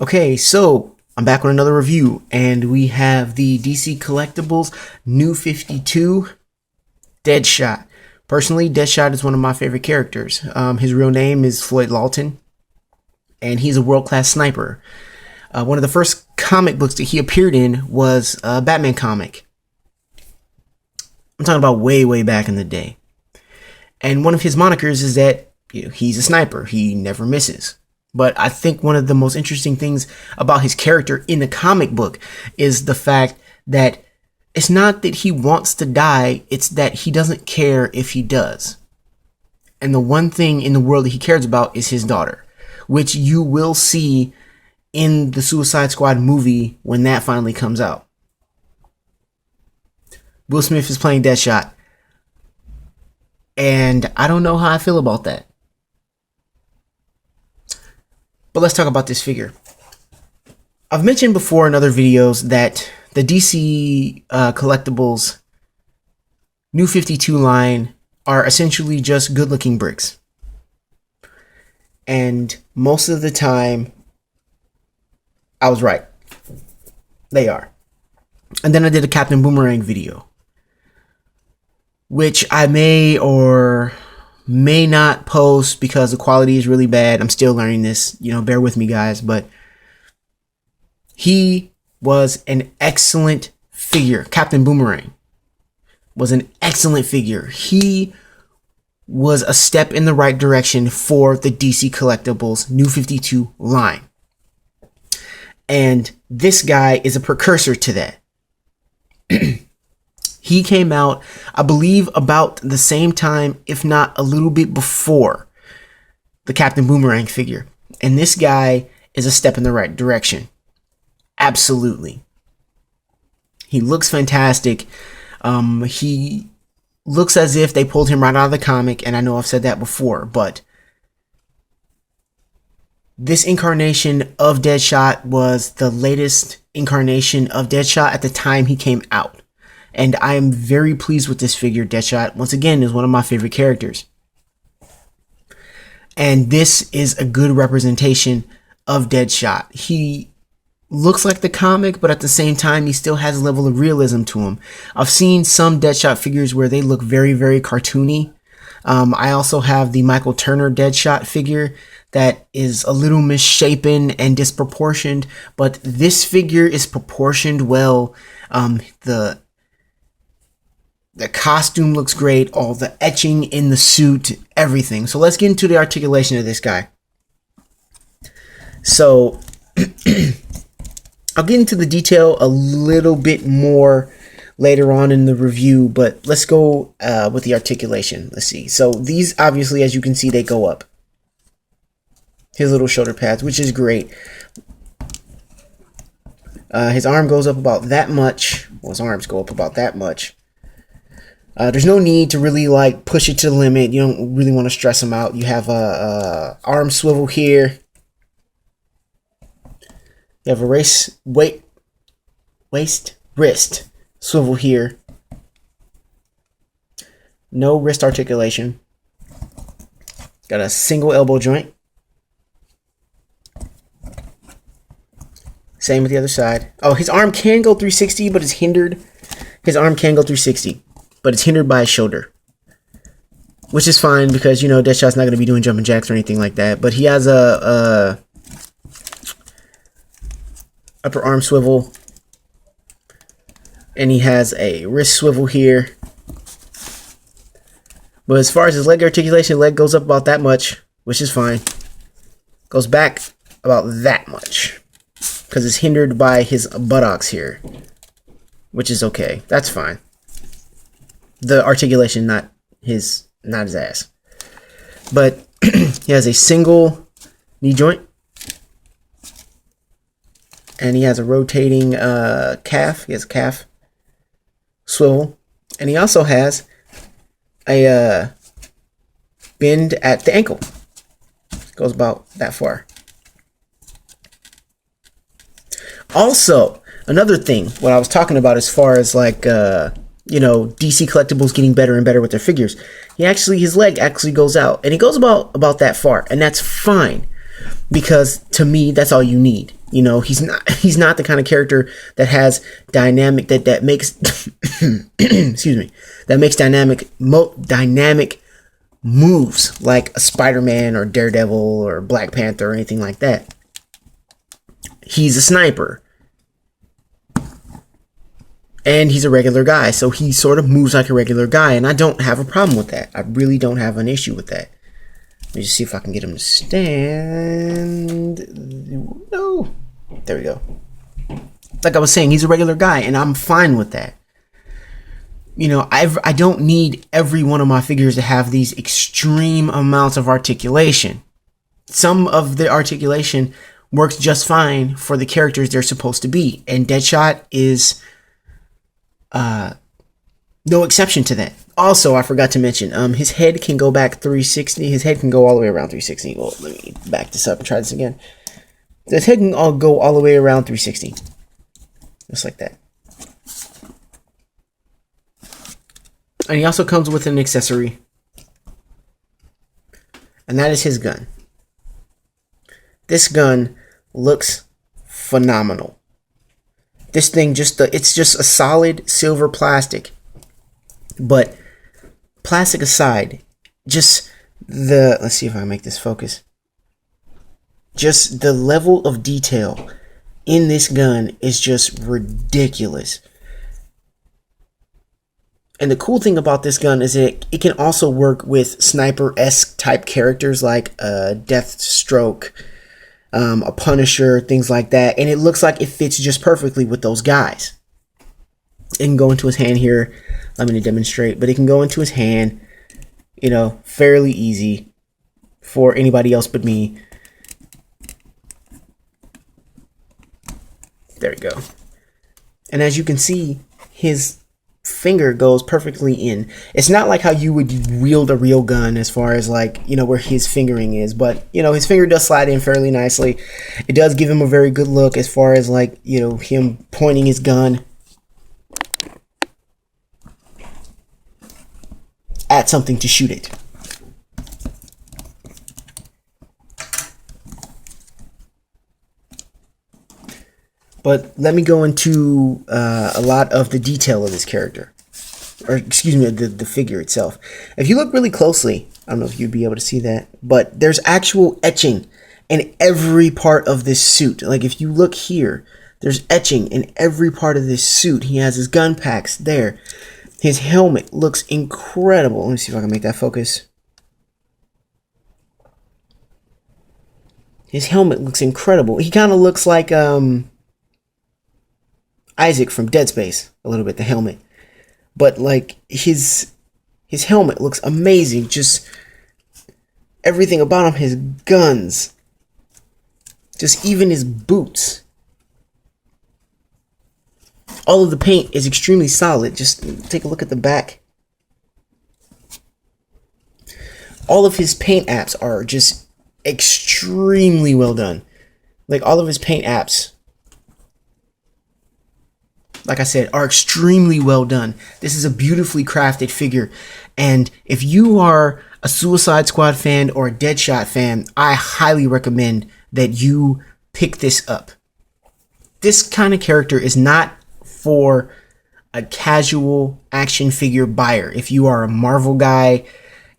Okay, so I'm back with another review, and we have the DC Collectibles New 52 Deadshot. Personally, Deadshot is one of my favorite characters. His real name is Floyd Lawton, and he's a world-class sniper. One of the first comic books that he appeared in was a Batman comic. I'm talking about way back in the day. And one of his monikers is that he's a sniper. He never misses. But I think one of the most interesting things about his character in the comic book is the fact that it's not that he wants to die, it's that he doesn't care if he does. And the one thing in the world that he cares about is his daughter, which you will see in the Suicide Squad movie when that finally comes out. Will Smith is playing Deadshot, and I don't know how I feel about that. But let's talk about this figure. I've mentioned before in other videos that the DC Collectibles New 52 line are essentially just good-looking bricks. And most of the time, I was right. They are. And then I did a Captain Boomerang video, which I may or may not post because the quality is really bad. I'm still learning this, bear with me, guys. But he was an excellent figure. Captain Boomerang was an excellent figure. He was a step in the right direction for the DC Collectibles New 52 line. And this guy is a precursor to that. He came out, I believe, about the same time, if not a little bit before the Captain Boomerang figure. And this guy is a step in the right direction. Absolutely. He looks fantastic. He looks as if they pulled him right out of the comic, and I know I've said that before, but this incarnation of Deadshot was the latest incarnation of Deadshot at the time he came out. And I am very pleased with this figure. Deadshot, once again, is one of my favorite characters. And this is a good representation of Deadshot. He looks like the comic, but at the same time, he still has a level of realism to him. I've seen some Deadshot figures where they look very cartoony. I also have the Michael Turner Deadshot figure that is a little misshapen and disproportioned, but this figure is proportioned well. The costume looks great, all the etching in the suit, everything. So let's get into the articulation of this guy. So I'll get into the detail a little bit more later on in the review, but let's go with the articulation. Let's see. So these, obviously, as you can see, they go up. His little shoulder pads, which is great. His arm goes up about that much. Well, his arms go up about that much. There's no need to really push it to the limit. You don't really want to stress him out. You have a arm swivel here. You have a wrist swivel here. No wrist articulation. Got a single elbow joint. Same with the other side. Oh, his arm can go 360, but it's hindered. His arm can go 360, but it's hindered by his shoulder. Which is fine because, Deadshot's not going to be doing jumping jacks or anything like that. But he has a upper arm swivel. And he has a wrist swivel here. But as far as his leg articulation, leg goes up about that much, which is fine. Goes back about that much, because it's hindered by his buttocks here, which is okay. That's fine. The articulation, not his ass. But he has a single knee joint, and he has a rotating calf. He has a calf swivel, and he also has a bend at the ankle. Goes about that far. Also, another thing, what I was talking about as far as DC Collectibles getting better and better with their figures, his leg actually goes out, and it goes about that far, and that's fine, because to me, that's all you need. You know, he's not the kind of character that has dynamic that makes excuse me, that makes dynamic moves like a Spider-Man or Daredevil or Black Panther or anything like that. He's a sniper. And he's a regular guy, so he sort of moves like a regular guy, and I don't have a problem with that. I really don't have an issue with that. Let me just see if I can get him to stand. No. There we go. Like I was saying, he's a regular guy, and I'm fine with that. You know, I don't need every one of my figures to have these extreme amounts of articulation. Some of the articulation works just fine for the characters they're supposed to be, and Deadshot is no exception to that. Also, I forgot to mention, his head can go back 360. His head can go all the way around 360. Well, let me back this up and try this again. His head can go all the way around 360. Just like that. And he also comes with an accessory. And that is his gun. This gun looks phenomenal. This thing it's just a solid silver plastic. But plastic aside, just let's see if I can make this focus. Just the level of detail in this gun is just ridiculous. And the cool thing about this gun is it can also work with sniper-esque type characters like Deathstroke, a Punisher, things like that. And it looks like it fits just perfectly with those guys. It can go into his hand here. I'm going to demonstrate, but it can go into his hand, you know, fairly easy for anybody else but me. There we go. And as you can see, his finger goes perfectly in. It's not like how you would wield a real gun as far as like, you know, where his fingering is, but you know, his finger does slide in fairly nicely. It does give him a very good look as far as like, you know, him pointing his gun at something to shoot it. But let me go into a lot of the detail of this character. Or, excuse me, the figure itself. If you look really closely, I don't know if you'd be able to see that, but there's actual etching in every part of this suit. Like, if you look here, there's etching in every part of this suit. He has his gun packs there. His helmet looks incredible. Let me see if I can make that focus. His helmet looks incredible. He kind of looks like Isaac from Dead Space a little bit, the helmet. But like his helmet looks amazing. Just everything about him, his guns, just even his boots. All of the paint is extremely solid. Just take a look at the back. All of his paint apps are just extremely well done. Like all of his paint apps, like I said, are extremely well done. This is a beautifully crafted figure. And if you are a Suicide Squad fan or a Deadshot fan, I highly recommend that you pick this up. This kind of character is not for a casual action figure buyer. If you are a Marvel guy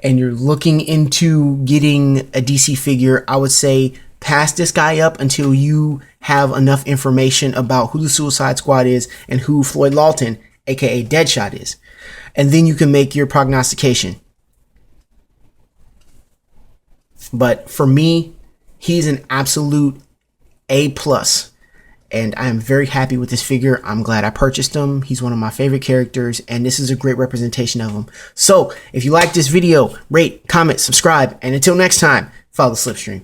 and you're looking into getting a DC figure, I would say pass this guy up until you have enough information about who the Suicide Squad is and who Floyd Lawton, aka Deadshot, is. And then you can make your prognostication. But for me, he's an absolute A+. And I am very happy with this figure. I'm glad I purchased him. He's one of my favorite characters, and this is a great representation of him. So, if you like this video, rate, comment, subscribe, and until next time, follow the Slipstream.